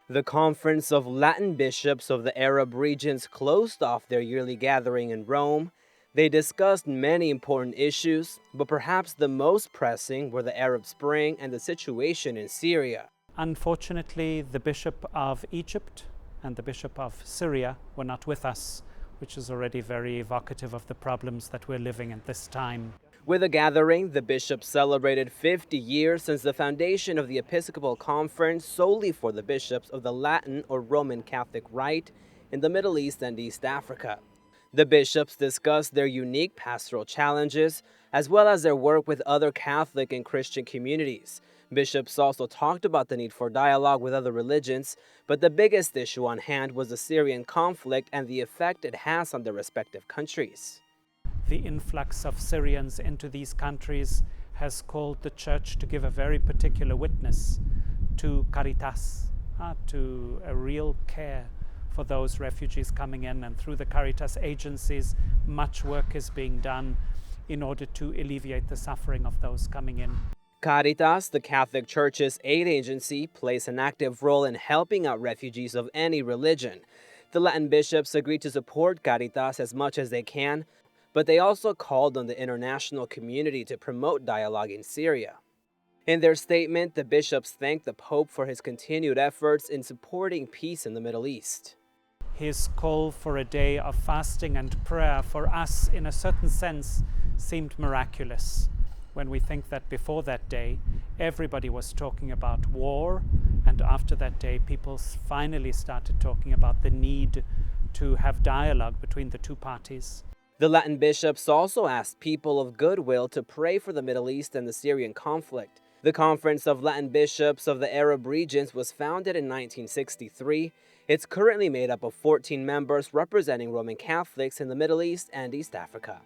The Conference of Latin Bishops of the Arab regions closed off their yearly gathering in Rome. They discussed many important issues, but perhaps the most pressing were the Arab Spring and the situation in Syria. Unfortunately, the Bishop of Egypt and the Bishop of Syria were not with us, which is already very evocative of the problems that we're living at this time. With the gathering, the bishops celebrated 50 years since the foundation of the Episcopal Conference solely for the bishops of the Latin or Roman Catholic Rite in the Middle East and East Africa. The bishops discussed their unique pastoral challenges, as well as their work with other Catholic and Christian communities. Bishops also talked about the need for dialogue with other religions, but the biggest issue on hand was the Syrian conflict and the effect it has on their respective countries. The influx of Syrians into these countries has called the Church to give a very particular witness to caritas, to a real care for those refugees coming in, and through the Caritas agencies, much work is being done in order to alleviate the suffering of those coming in. Caritas, the Catholic Church's aid agency, plays an active role in helping out refugees of any religion. The Latin bishops agreed to support Caritas as much as they can, but they also called on the international community to promote dialogue in Syria. In their statement, the bishops thanked the Pope for his continued efforts in supporting peace in the Middle East. His call for a day of fasting and prayer for us, in a certain sense, seemed miraculous when we think that before that day, everybody was talking about war, and after that day, people finally started talking about the need to have dialogue between the two parties. The Latin bishops also asked people of goodwill to pray for the Middle East and the Syrian conflict. The Conference of Latin Bishops of the Arab regions was founded in 1963. It's currently made up of 14 members representing Roman Catholics in the Middle East and East Africa.